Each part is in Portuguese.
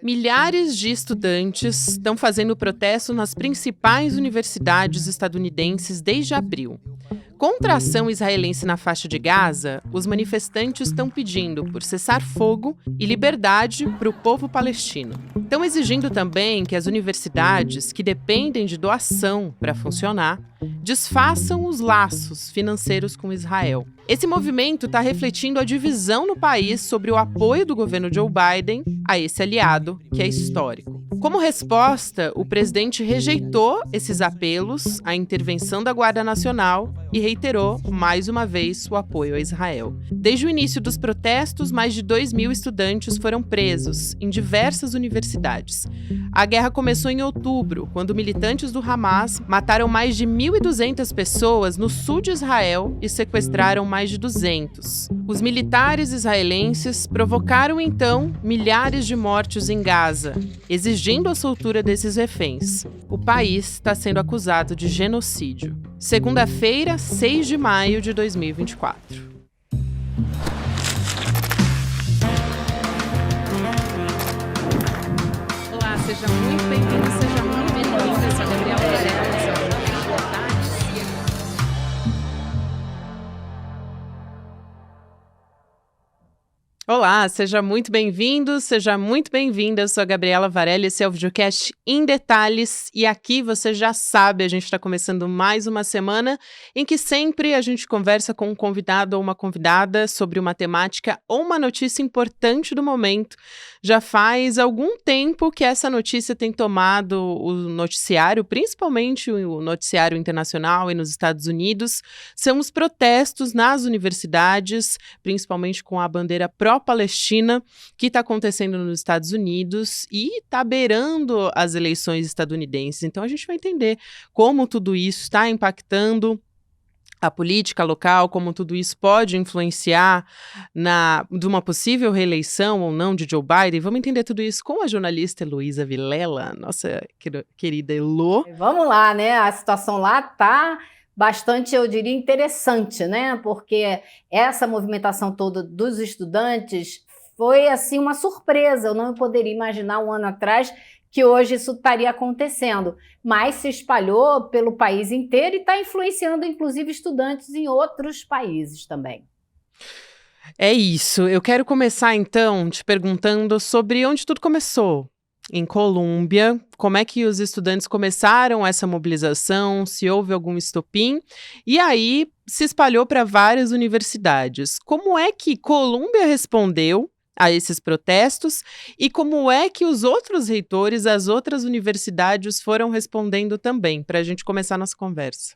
Milhares de estudantes estão fazendo protesto nas principais universidades estadunidenses desde abril. Contra a ação israelense na faixa de Gaza, os manifestantes estão pedindo por cessar fogo e liberdade para o povo palestino. Estão exigindo também que as universidades, que dependem de doação para funcionar, desfaçam os laços financeiros com Israel. Esse movimento está refletindo a divisão no país sobre o apoio do governo Joe Biden a esse aliado, que é histórico. Como resposta, o presidente rejeitou esses apelos à intervenção da Guarda Nacional e reiterou, mais uma vez, o apoio a Israel. Desde o início dos protestos, mais de 2.000 estudantes foram presos em diversas universidades. A guerra começou em outubro, quando militantes do Hamas mataram mais de 1.200 pessoas no sul de Israel e sequestraram mais de 200. Os militares israelenses provocaram, então, milhares de mortes em Gaza, exigindo a soltura desses reféns. O país está sendo acusado de genocídio. Segunda-feira, 6 de maio de 2024. Olá, seja muito bem-vindo, seja muito bem-vinda. Eu sou a Gabriela Varela, essa é a Olá, seja muito bem-vindo, seja muito bem-vinda. Eu sou a Gabriela Varela, esse é o videocast Em Detalhes. E aqui você já sabe, a gente está começando mais uma semana em que sempre a gente conversa com um convidado ou uma convidada sobre uma temática ou uma notícia importante do momento. Já faz algum tempo que essa notícia tem tomado o noticiário, principalmente o noticiário internacional e nos Estados Unidos. São os protestos nas universidades, principalmente com a bandeira pró-Palestina, que está acontecendo nos Estados Unidos e está beirando as eleições estadunidenses. Então a gente vai entender como tudo isso está impactando a política local, como tudo isso pode influenciar de uma possível reeleição ou não de Joe Biden. Vamos entender tudo isso com a jornalista Heloísa Vilela, nossa querida Elô. Vamos lá, né? A situação lá está bastante, eu diria, interessante, né? Porque essa movimentação toda dos estudantes foi, assim, uma surpresa. Eu não poderia imaginar um ano atrás que hoje isso estaria acontecendo, mas se espalhou pelo país inteiro e está influenciando, inclusive, estudantes em outros países também. É isso. Eu quero começar, então, te perguntando sobre onde tudo começou. Em Colômbia, como é que os estudantes começaram essa mobilização, se houve algum estopim, e aí se espalhou para várias universidades. Como é que Colômbia respondeu a esses protestos e como é que os outros reitores, as outras universidades foram respondendo também, para a gente começar nossa conversa?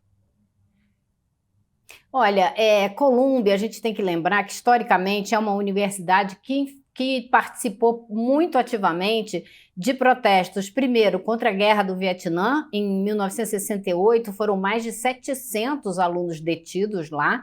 Olha, Colômbia, a gente tem que lembrar que, historicamente, é uma universidade que participou muito ativamente de protestos, primeiro, contra a Guerra do Vietnã. Em 1968, foram mais de 700 alunos detidos lá,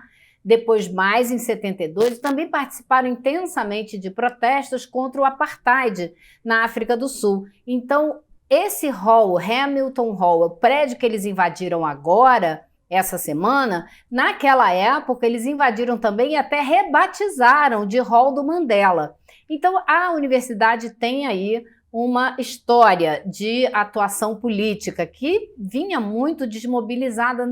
depois mais em 72, também participaram intensamente de protestos contra o apartheid na África do Sul. Então, esse hall, Hamilton Hall, o prédio que eles invadiram agora, essa semana, naquela época eles invadiram também e até rebatizaram de Hall do Mandela. Então a universidade tem aí uma história de atuação política que vinha muito desmobilizada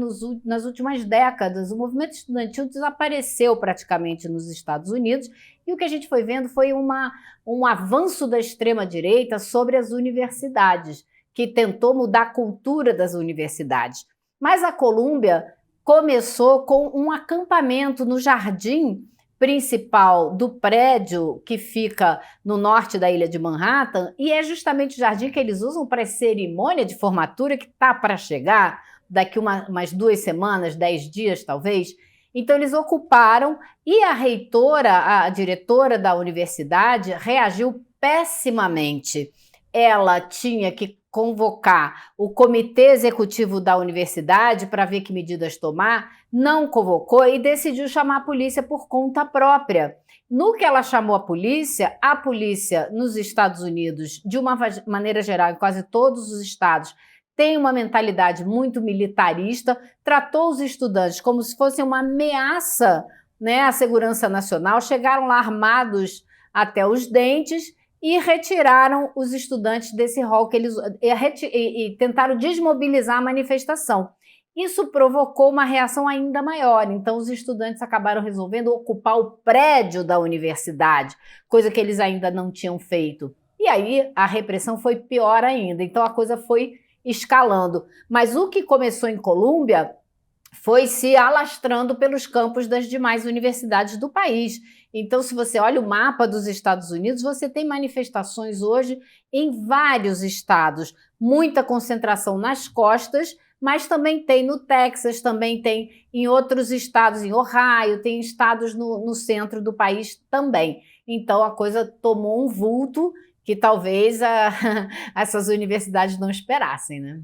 nas últimas décadas. O movimento estudantil desapareceu praticamente nos Estados Unidos e o que a gente foi vendo foi um avanço da extrema-direita sobre as universidades, que tentou mudar a cultura das universidades. Mas a Colômbia começou com um acampamento no jardim principal do prédio que fica no norte da ilha de Manhattan, e é justamente o jardim que eles usam para a cerimônia de formatura que está para chegar daqui umas 2 semanas, 10 dias talvez. Então eles ocuparam e a reitora, a diretora da universidade, reagiu pessimamente. Ela tinha que convocar o comitê executivo da universidade para ver que medidas tomar, não convocou e decidiu chamar a polícia por conta própria. No que ela chamou a polícia nos Estados Unidos, de uma maneira geral, em quase todos os estados, tem uma mentalidade muito militarista, tratou os estudantes como se fossem uma ameaça, né, à segurança nacional, chegaram lá armados até os dentes e retiraram os estudantes desse hall que eles e tentaram desmobilizar a manifestação. Isso provocou uma reação ainda maior, então os estudantes acabaram resolvendo ocupar o prédio da universidade, coisa que eles ainda não tinham feito. E aí a repressão foi pior ainda, então a coisa foi escalando. Mas o que começou em Colômbia foi se alastrando pelos campos das demais universidades do país. Então, se você olha o mapa dos Estados Unidos, você tem manifestações hoje em vários estados, muita concentração nas costas, mas também tem no Texas, também tem em outros estados, em Ohio, tem estados no centro do país também. Então, a coisa tomou um vulto que talvez essas universidades não esperassem, né?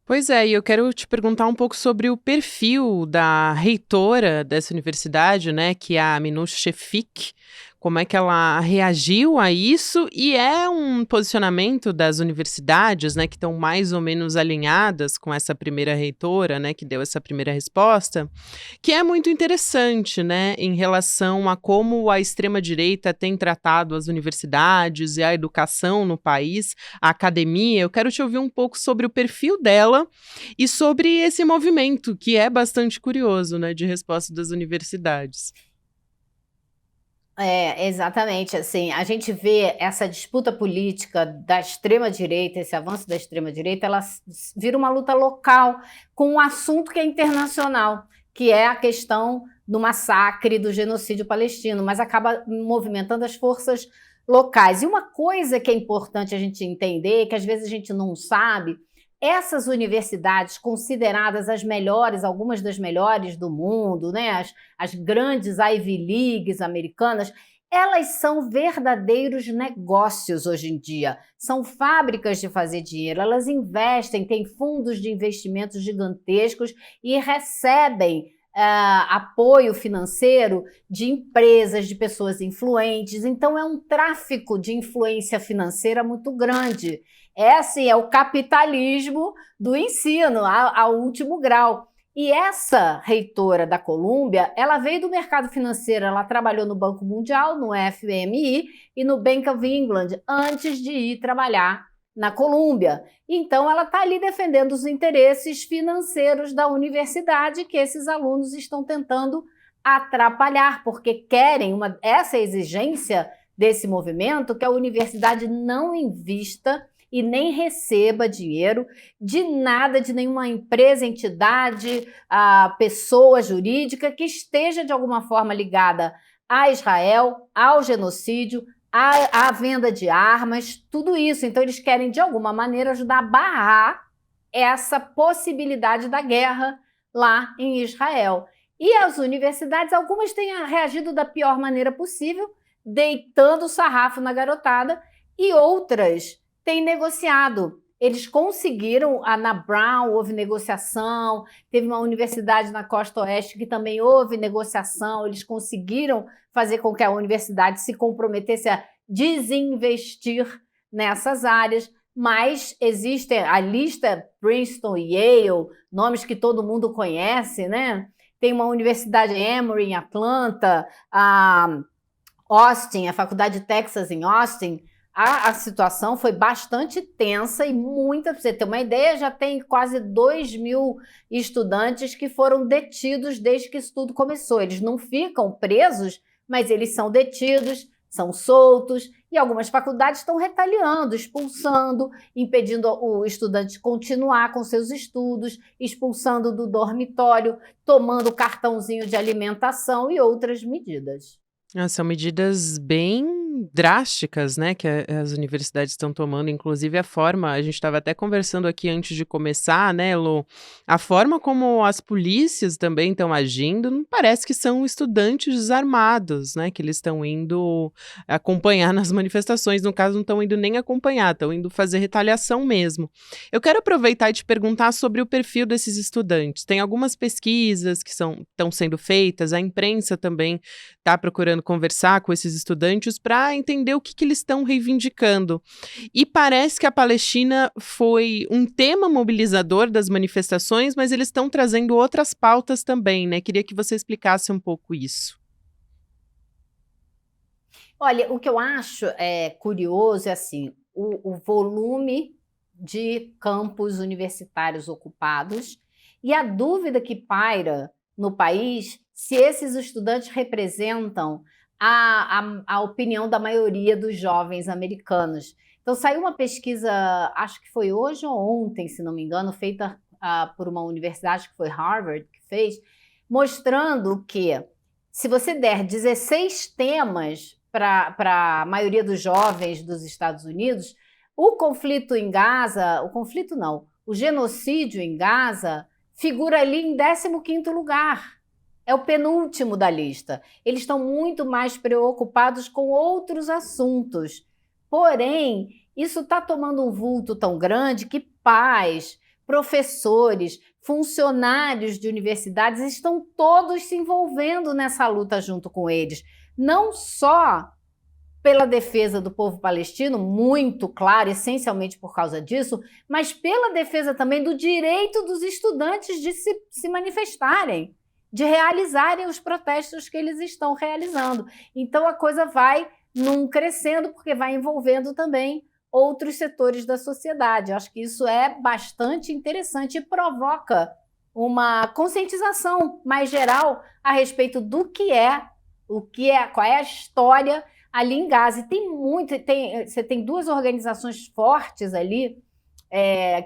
Pois é, e eu quero te perguntar um pouco sobre o perfil da reitora dessa universidade, né, que é a Minouche Shefik. Como é que ela reagiu a isso? E é um posicionamento das universidades, né, que estão mais ou menos alinhadas com essa primeira reitora, né, que deu essa primeira resposta, que é muito interessante, né, em relação a como a extrema-direita tem tratado as universidades e a educação no país, a academia. Eu quero te ouvir um pouco sobre o perfil dela e sobre esse movimento, que é bastante curioso, né, de resposta das universidades. Exatamente, assim, a gente vê essa disputa política da extrema-direita, esse avanço da extrema-direita, ela vira uma luta local com um assunto que é internacional, que é a questão do massacre, do genocídio palestino, mas acaba movimentando as forças locais. E uma coisa que é importante a gente entender, que às vezes a gente não sabe, essas universidades consideradas as melhores, algumas das melhores do mundo, né? As grandes Ivy Leagues americanas, elas são verdadeiros negócios hoje em dia. São fábricas de fazer dinheiro, elas investem, têm fundos de investimentos gigantescos e recebem apoio financeiro de empresas, de pessoas influentes. Então, é um tráfico de influência financeira muito grande. Esse é o capitalismo do ensino, ao último grau. E essa reitora da Colômbia, ela veio do mercado financeiro, ela trabalhou no Banco Mundial, no FMI e no Bank of England, antes de ir trabalhar na Colômbia. Então, ela está ali defendendo os interesses financeiros da universidade que esses alunos estão tentando atrapalhar, porque querem essa exigência desse movimento, que a universidade não invista e nem receba dinheiro de nada, de nenhuma empresa, entidade, pessoa jurídica que esteja de alguma forma ligada a Israel, ao genocídio, à venda de armas, tudo isso. Então, eles querem, de alguma maneira, ajudar a barrar essa possibilidade da guerra lá em Israel. E as universidades, algumas têm reagido da pior maneira possível, deitando o sarrafo na garotada, e outras têm negociado. Eles conseguiram, na Brown houve negociação, teve uma universidade na Costa Oeste que também houve negociação, eles conseguiram fazer com que a universidade se comprometesse a desinvestir nessas áreas, mas existe a lista Princeton e Yale, nomes que todo mundo conhece, né? Tem uma universidade Emory em Atlanta, a Austin, a Faculdade de Texas em Austin. A situação foi bastante tensa e muita, para você ter uma ideia, já tem quase 2.000 estudantes que foram detidos desde que isso tudo começou. Eles não ficam presos, mas eles são detidos, são soltos, e algumas faculdades estão retaliando, expulsando, impedindo o estudante de continuar com seus estudos, expulsando do dormitório, tomando cartãozinho de alimentação e outras medidas. São medidas bem drásticas, né, que as universidades estão tomando, inclusive a forma, a gente estava até conversando aqui antes de começar, né, Lu, a forma como as polícias também estão agindo, não parece que são estudantes desarmados, né, que eles estão indo acompanhar nas manifestações, no caso não estão indo nem acompanhar, estão indo fazer retaliação mesmo. Eu quero aproveitar e te perguntar sobre o perfil desses estudantes. Tem algumas pesquisas que estão sendo feitas, a imprensa também está procurando conversar com esses estudantes para entender o que eles estão reivindicando. E parece que a Palestina foi um tema mobilizador das manifestações, mas eles estão trazendo outras pautas também, né? Queria que você explicasse um pouco isso. Olha, o que eu acho curioso é assim, o volume de campos universitários ocupados e a dúvida que paira no país se esses estudantes representam a opinião da maioria dos jovens americanos. Então, saiu uma pesquisa, acho que foi hoje ou ontem, se não me engano, feita por uma universidade que foi Harvard, que fez, mostrando que se você der 16 temas para a maioria dos jovens dos Estados Unidos, o conflito em Gaza, o conflito não, o genocídio em Gaza figura ali em 15º lugar. É o penúltimo da lista. Eles estão muito mais preocupados com outros assuntos. Porém, isso está tomando um vulto tão grande que pais, professores, funcionários de universidades estão todos se envolvendo nessa luta junto com eles. Não só pela defesa do povo palestino, muito claro, essencialmente por causa disso, mas pela defesa também do direito dos estudantes de se manifestarem, de realizarem os protestos que eles estão realizando. Então a coisa vai crescendo, porque vai envolvendo também outros setores da sociedade. Eu acho que isso é bastante interessante e provoca uma conscientização mais geral a respeito do que é, qual é a história ali em Gaza. E você tem duas organizações fortes ali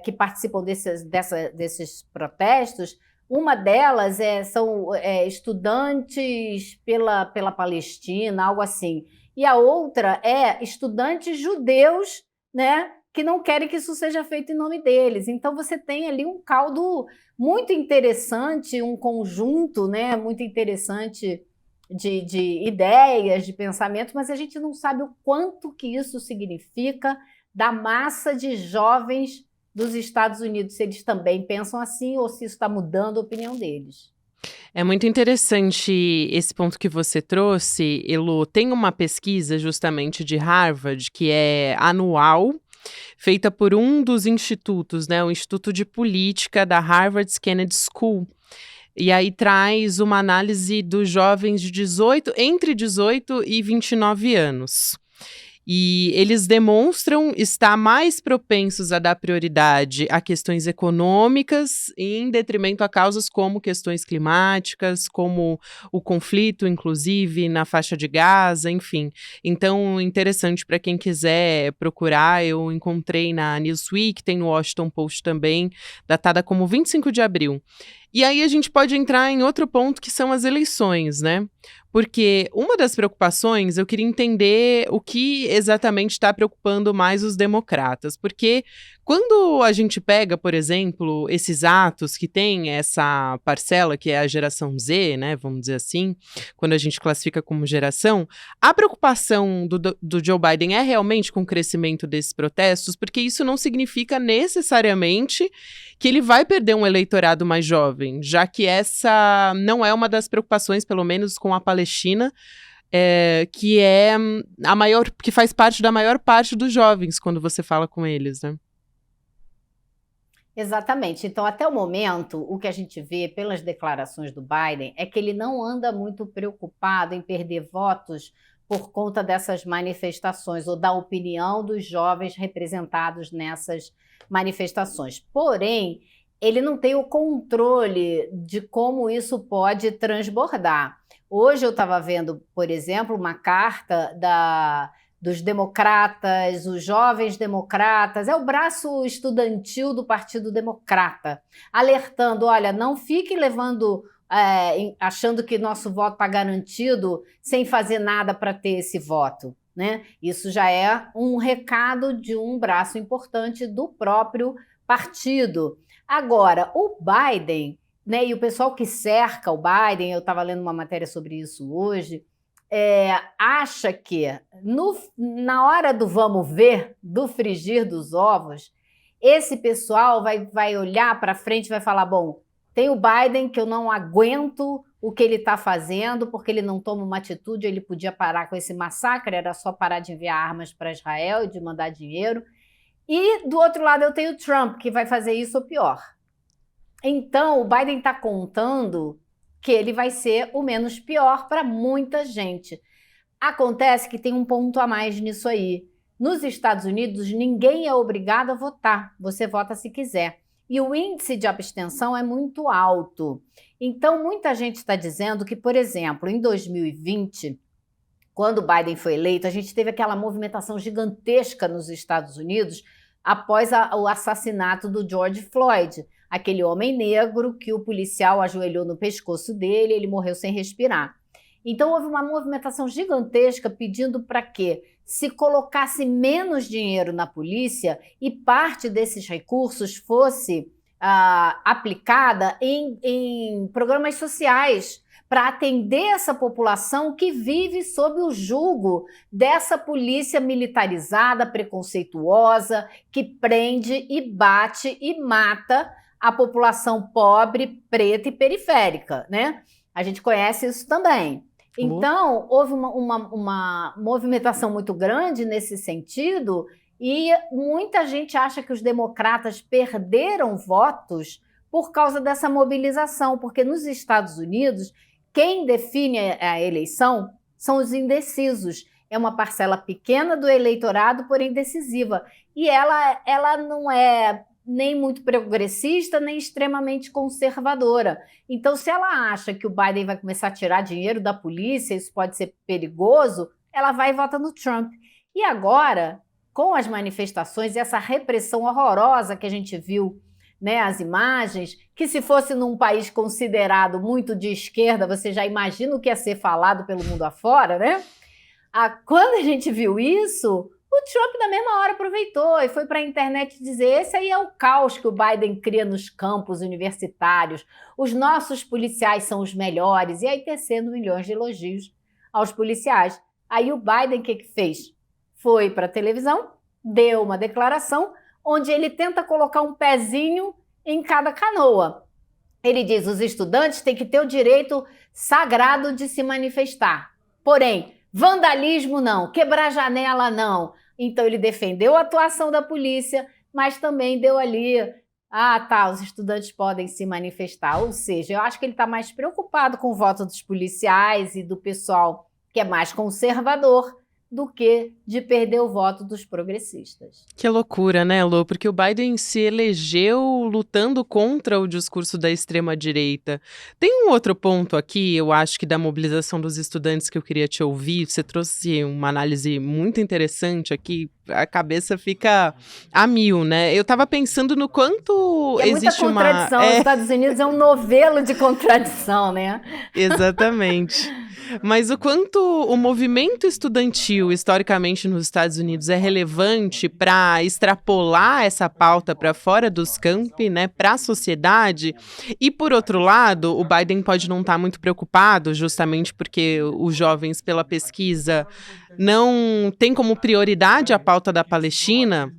que participam desses protestos. Uma delas são estudantes pela Palestina, algo assim. E a outra é estudantes judeus, né, que não querem que isso seja feito em nome deles. Então você tem ali um caldo muito interessante, um conjunto, né, muito interessante de ideias, de pensamento, mas a gente não sabe o quanto que isso significa da massa de jovens dos Estados Unidos, se eles também pensam assim ou se isso está mudando a opinião deles. É muito interessante esse ponto que você trouxe, Elo. Tem uma pesquisa justamente de Harvard, que é anual, feita por um dos institutos, né, o Instituto de Política da Harvard Kennedy School. E aí traz uma análise dos jovens entre 18 e 29 anos. E eles demonstram estar mais propensos a dar prioridade a questões econômicas em detrimento a causas como questões climáticas, como o conflito, inclusive, na faixa de Gaza, enfim. Então, interessante para quem quiser procurar, eu encontrei na Newsweek, tem no Washington Post também, datada como 25 de abril. E aí a gente pode entrar em outro ponto, que são as eleições, né? Porque uma das preocupações, eu queria entender o que exatamente está preocupando mais os democratas. Porque quando a gente pega, por exemplo, esses atos que tem essa parcela, que é a geração Z, né, vamos dizer assim, quando a gente classifica como geração, a preocupação do Joe Biden é realmente com o crescimento desses protestos, porque isso não significa necessariamente que ele vai perder um eleitorado mais jovem, já que essa não é uma das preocupações, pelo menos com a Palestina, que é que faz parte da maior parte dos jovens quando você fala com eles, né? Exatamente. Então, até o momento, o que a gente vê pelas declarações do Biden é que ele não anda muito preocupado em perder votos por conta dessas manifestações ou da opinião dos jovens representados nessas manifestações. Porém, ele não tem o controle de como isso pode transbordar. Hoje eu estava vendo, por exemplo, uma carta dos democratas, os jovens democratas, é o braço estudantil do Partido Democrata, alertando, olha, não fique levando, achando que nosso voto está garantido sem fazer nada para ter esse voto, né? Isso já é um recado de um braço importante do próprio partido. Agora, o Biden, né, e o pessoal que cerca o Biden, eu estava lendo uma matéria sobre isso hoje, acha que na hora do vamos ver, do frigir dos ovos, esse pessoal vai olhar para frente e vai falar, bom, tem o Biden que eu não aguento o que ele está fazendo, porque ele não toma uma atitude, ele podia parar com esse massacre, era só parar de enviar armas para Israel e de mandar dinheiro. E do outro lado eu tenho o Trump, que vai fazer isso ou pior. Então o Biden está contando que ele vai ser o menos pior para muita gente. Acontece que tem um ponto a mais nisso aí. Nos Estados Unidos, ninguém é obrigado a votar. Você vota se quiser. E o índice de abstenção é muito alto. Então, muita gente está dizendo que, por exemplo, em 2020, quando o Biden foi eleito, a gente teve aquela movimentação gigantesca nos Estados Unidos após o assassinato do George Floyd, aquele homem negro que o policial ajoelhou no pescoço dele e ele morreu sem respirar. Então, houve uma movimentação gigantesca pedindo para que se colocasse menos dinheiro na polícia e parte desses recursos fosse aplicada em programas sociais para atender essa população que vive sob o jugo dessa polícia militarizada, preconceituosa, que prende e bate e mata a população pobre, preta e periférica, né? A gente conhece isso também. Então, houve uma movimentação muito grande nesse sentido e muita gente acha que os democratas perderam votos por causa dessa mobilização, porque nos Estados Unidos, quem define a eleição são os indecisos. É uma parcela pequena do eleitorado, porém decisiva. E ela não é nem muito progressista, nem extremamente conservadora. Então, se ela acha que o Biden vai começar a tirar dinheiro da polícia, isso pode ser perigoso, ela vai e vota no Trump. E agora, com as manifestações e essa repressão horrorosa que a gente viu, né, as imagens, que se fosse num país considerado muito de esquerda, você já imagina o que ia ser falado pelo mundo afora, né? Quando a gente viu isso, o Trump, na mesma hora, aproveitou e foi para a internet dizer: esse aí é o caos que o Biden cria nos campos universitários, os nossos policiais são os melhores, e aí tecendo milhões de elogios aos policiais. Aí o Biden, o que fez? Foi para a televisão, deu uma declaração onde ele tenta colocar um pezinho em cada canoa. Ele diz: os estudantes têm que ter o direito sagrado de se manifestar. Porém, vandalismo não, quebrar janela não. Então ele defendeu a atuação da polícia, mas também deu ali, os estudantes podem se manifestar. Ou seja, eu acho que ele está mais preocupado com o voto dos policiais e do pessoal que é mais conservador do que de perder o voto dos progressistas. Que loucura, né, Lô? Porque o Biden se elegeu lutando contra o discurso da extrema-direita. Tem um outro ponto aqui, eu acho que da mobilização dos estudantes que eu queria te ouvir. Você trouxe uma análise muito interessante aqui, a cabeça fica a mil, né? Eu tava pensando no quanto existe muita contradição. Os Estados Unidos é um novelo de contradição, né? Exatamente. Mas o quanto o movimento estudantil, historicamente, nos Estados Unidos é relevante para extrapolar essa pauta para fora dos campi, né, para a sociedade. E, por outro lado, o Biden pode não estar muito preocupado, justamente porque os jovens, pela pesquisa, não têm como prioridade a pauta da Palestina,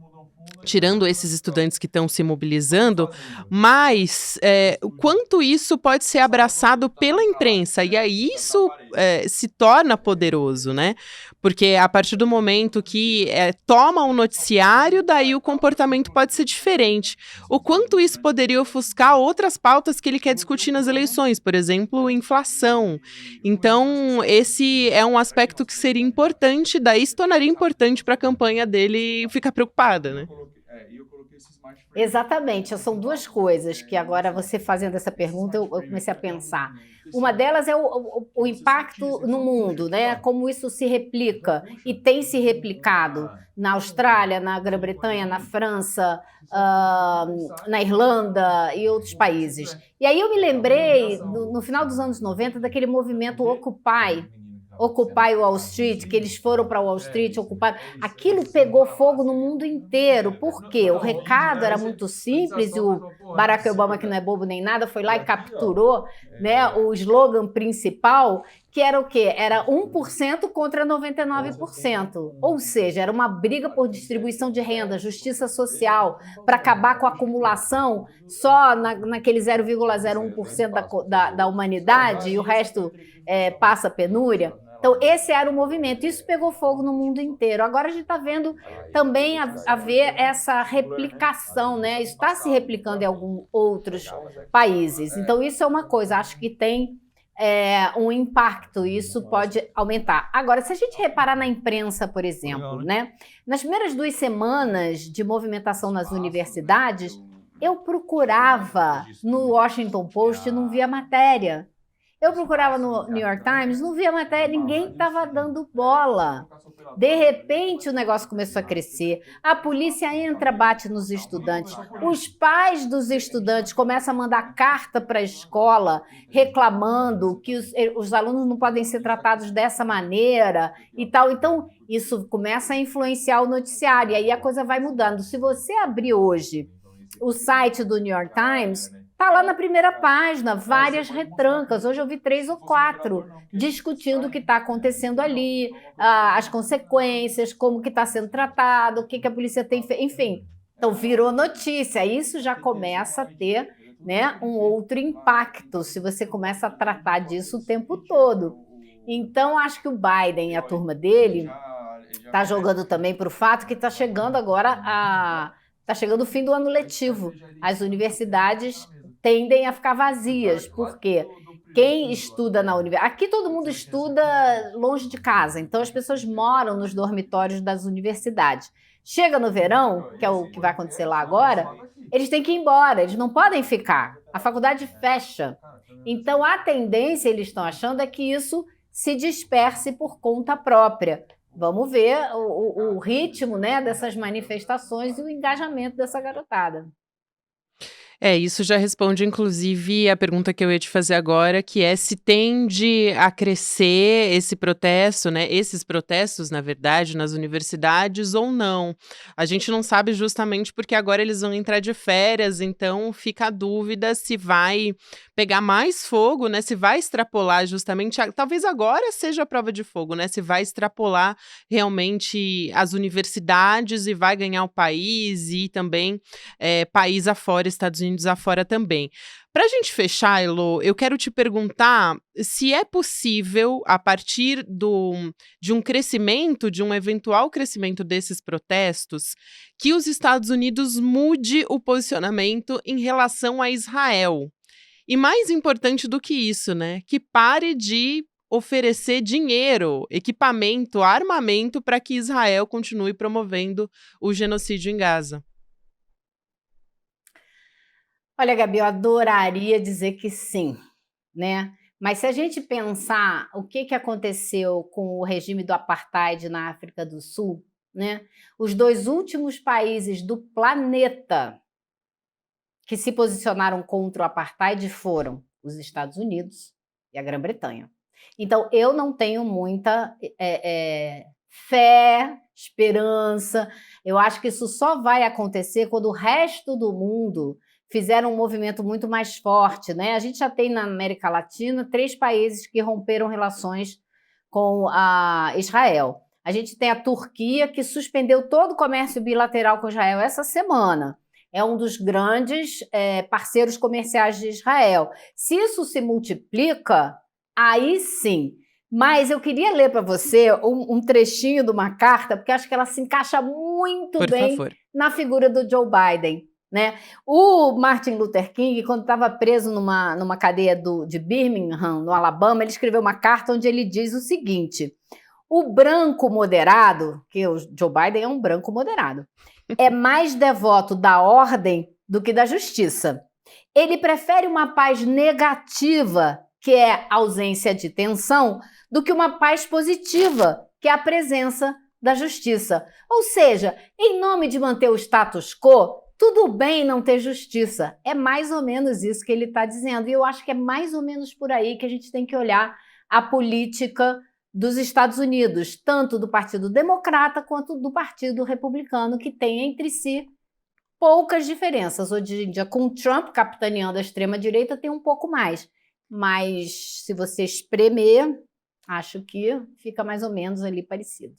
tirando esses estudantes que estão se mobilizando, mas o quanto isso pode ser abraçado pela imprensa, e aí isso se torna poderoso, né? Porque a partir do momento que toma um noticiário, daí o comportamento pode ser diferente. O quanto isso poderia ofuscar outras pautas que ele quer discutir nas eleições, por exemplo, inflação. Então, esse é um aspecto que seria importante, daí se tornaria importante para a campanha dele ficar preocupada, né? Exatamente, são duas coisas que agora você fazendo essa pergunta eu comecei a pensar. Uma delas é o impacto no mundo, né? Como isso se replica e tem se replicado na Austrália, na Grã-Bretanha, na França, na Irlanda e outros países. E aí eu me lembrei, no final dos anos 90, daquele movimento Occupy Wall Street, que eles foram para Wall Street, ocupar. Aquilo pegou fogo no mundo inteiro. Por quê? O recado era muito simples e o Barack Obama, que não é bobo nem nada, foi lá e capturou, né, o slogan principal, que era o quê? Era 1% contra 99%. Ou seja, era uma briga por distribuição de renda, justiça social, para acabar com a acumulação só naquele 0,01% da humanidade e o resto passa penúria. Então, esse era o movimento. Isso pegou fogo no mundo inteiro. Agora a gente está vendo também haver essa replicação, né? Isso está se replicando em alguns outros países. Então, isso é uma coisa. Acho que tem um impacto, isso pode aumentar. Agora, se a gente reparar na imprensa, por exemplo, né? Nas primeiras 2 semanas de movimentação nas universidades, eu procurava no Washington Post e não via matéria. Eu procurava no New York Times, não via matéria, ninguém estava dando bola. De repente, o negócio começou a crescer, a polícia entra, bate nos estudantes, os pais dos estudantes começam a mandar carta para a escola reclamando que os alunos não podem ser tratados dessa maneira e tal. Então, isso começa a influenciar o noticiário, e aí a coisa vai mudando. Se você abrir hoje o site do New York Times, está lá na primeira página, várias retrancas. Hoje eu vi 3 ou 4 discutindo o que está acontecendo ali, as consequências, como que está sendo tratado, o que a polícia tem feito, enfim. Então virou notícia, isso já começa a ter, né, um outro impacto, se você começa a tratar disso o tempo todo. Então acho que o Biden e a turma dele está jogando também para o fato que está chegando agora está chegando o fim do ano letivo. As universidades tendem a ficar vazias, porque quem estuda na universidade... Aqui todo mundo estuda longe de casa, então as pessoas moram nos dormitórios das universidades. Chega no verão, que é o que vai acontecer lá agora, eles têm que ir embora, eles não podem ficar. A faculdade fecha. Então a tendência, eles estão achando, é que isso se disperse por conta própria. Vamos ver o ritmo, né, dessas manifestações e o engajamento dessa garotada. Isso já responde, inclusive, a pergunta que eu ia te fazer agora, que é se tende a crescer esse protesto, né? Esses protestos, na verdade, nas universidades ou não. A gente não sabe justamente porque agora eles vão entrar de férias, então fica a dúvida se vai pegar mais fogo, né? Se vai extrapolar justamente, talvez agora seja a prova de fogo, né? Se vai extrapolar realmente as universidades e vai ganhar o país e também país afora, Estados Unidos afora também. Para a gente fechar, Elô, eu quero te perguntar se é possível, a partir de um crescimento, de um eventual crescimento desses protestos, que os Estados Unidos mude o posicionamento em relação a Israel. E mais importante do que isso, né? Que pare de oferecer dinheiro, equipamento, armamento para que Israel continue promovendo o genocídio em Gaza. Olha, Gabi, eu adoraria dizer que sim, né? Mas se a gente pensar o que aconteceu com o regime do apartheid na África do Sul, né? Os 2 últimos países do planeta que se posicionaram contra o apartheid foram os Estados Unidos e a Grã-Bretanha. Então, eu não tenho muita fé, esperança. Eu acho que isso só vai acontecer quando o resto do mundo fizer um movimento muito mais forte, né? A gente já tem na América Latina 3 países que romperam relações com Israel. A gente tem a Turquia, que suspendeu todo o comércio bilateral com Israel essa semana. É um dos grandes parceiros comerciais de Israel. Se isso se multiplica, aí sim. Mas eu queria ler para você um trechinho de uma carta, porque acho que ela se encaixa muito bem na figura do Joe Biden, né? O Martin Luther King, quando estava preso numa cadeia de Birmingham, no Alabama, ele escreveu uma carta onde ele diz o seguinte: o branco moderado, que o Joe Biden é um branco moderado, é mais devoto da ordem do que da justiça. Ele prefere uma paz negativa, que é a ausência de tensão, do que uma paz positiva, que é a presença da justiça. Ou seja, em nome de manter o status quo, tudo bem não ter justiça. É mais ou menos isso que ele está dizendo. E eu acho que é mais ou menos por aí que a gente tem que olhar a política dos Estados Unidos, tanto do Partido Democrata quanto do Partido Republicano, que tem entre si poucas diferenças. Hoje em dia, com o Trump capitaneando a extrema-direita, tem um pouco mais. Mas se você espremer, acho que fica mais ou menos ali parecido.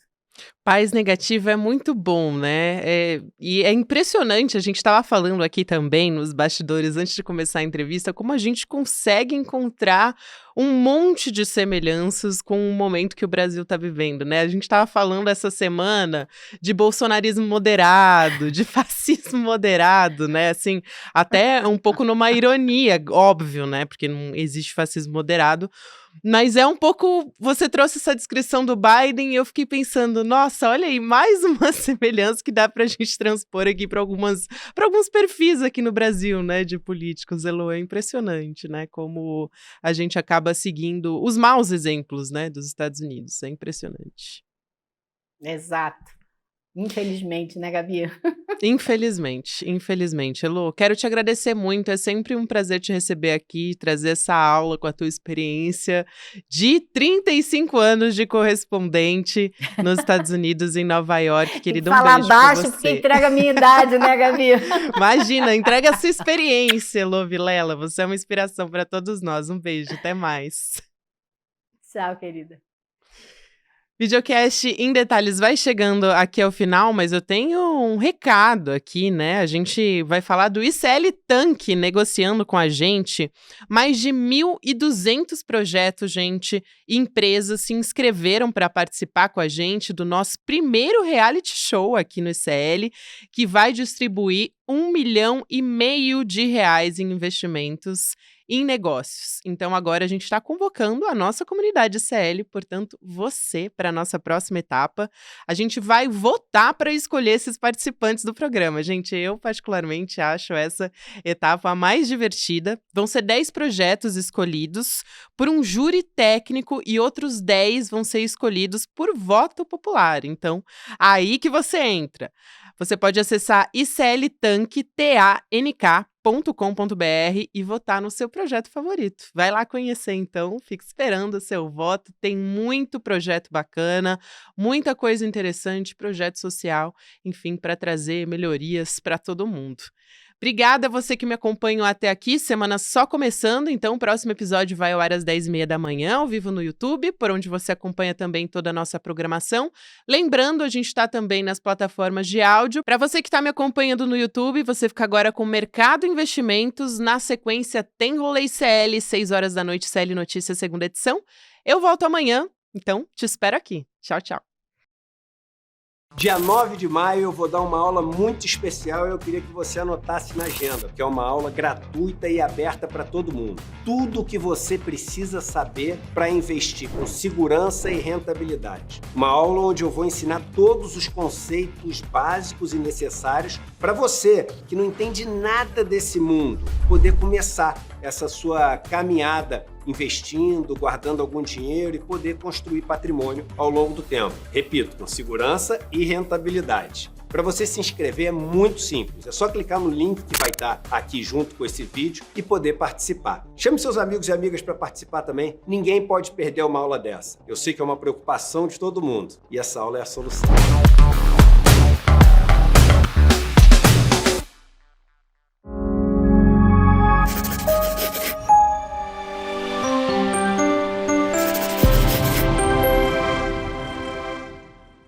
Paz negativa é muito bom, né? E é impressionante, a gente estava falando aqui também nos bastidores, antes de começar a entrevista, como a gente consegue encontrar um monte de semelhanças com o momento que o Brasil está vivendo, né? A gente estava falando essa semana de bolsonarismo moderado, de fascismo moderado, né? Assim, até um pouco numa ironia, óbvio, né? Porque não existe fascismo moderado. Mas é um pouco. Você trouxe essa descrição do Biden e eu fiquei pensando, nossa, olha aí, mais uma semelhança que dá pra gente transpor aqui para alguns perfis aqui no Brasil, né, de políticos. Elô, é impressionante, né? Como a gente acaba seguindo os maus exemplos, né, dos Estados Unidos. É impressionante. Exato. Infelizmente, né, Gabi? Infelizmente. Elô, quero te agradecer muito, é sempre um prazer te receber aqui, trazer essa aula com a tua experiência de 35 anos de correspondente nos Estados Unidos, em Nova York, querido, um Fala beijo pra baixo você. porque entrega a minha idade, né, Gabi? Imagina, entrega a sua experiência, Elô Vilela, você é uma inspiração para todos nós, um beijo, até mais. Tchau, querida. Videocast em detalhes vai chegando aqui ao final, mas eu tenho um recado aqui, né? A gente vai falar do ICL Tank negociando com a gente. Mais de 1.200 projetos, gente, e empresas se inscreveram para participar com a gente do nosso primeiro reality show aqui no ICL, que vai distribuir R$1,5 milhão em investimentos em negócios. Então agora a gente está convocando a nossa comunidade ICL, portanto você, para a nossa próxima etapa. A gente vai votar para escolher esses participantes do programa. Gente, eu particularmente acho essa etapa a mais divertida. Vão ser 10 projetos escolhidos por um júri técnico e outros 10 vão ser escolhidos por voto popular. Então, aí que você entra. Você pode acessar icltank.com.br e votar no seu projeto favorito. Vai lá conhecer, então. Fique esperando o seu voto. Tem muito projeto bacana, muita coisa interessante, projeto social, enfim, para trazer melhorias para todo mundo. Obrigada a você que me acompanhou até aqui, semana só começando, então o próximo episódio vai ao ar às 10h30 da manhã, ao vivo no YouTube, por onde você acompanha também toda a nossa programação. Lembrando, a gente está também nas plataformas de áudio. Para você que está me acompanhando no YouTube, você fica agora com Mercado Investimentos, na sequência tem Rolê CL, 6 horas da noite, CL Notícias, segunda edição. Eu volto amanhã, então te espero aqui. Tchau, tchau. Dia 9 de maio eu vou dar uma aula muito especial e eu queria que você anotasse na agenda, porque é uma aula gratuita e aberta para todo mundo. Tudo o que você precisa saber para investir com segurança e rentabilidade. Uma aula onde eu vou ensinar todos os conceitos básicos e necessários para você que não entende nada desse mundo, poder começar essa sua caminhada investindo, guardando algum dinheiro e poder construir patrimônio ao longo do tempo. Repito, com segurança e rentabilidade. Para você se inscrever é muito simples, é só clicar no link que vai estar aqui junto com esse vídeo e poder participar. Chame seus amigos e amigas para participar também, ninguém pode perder uma aula dessa. Eu sei que é uma preocupação de todo mundo e essa aula é a solução.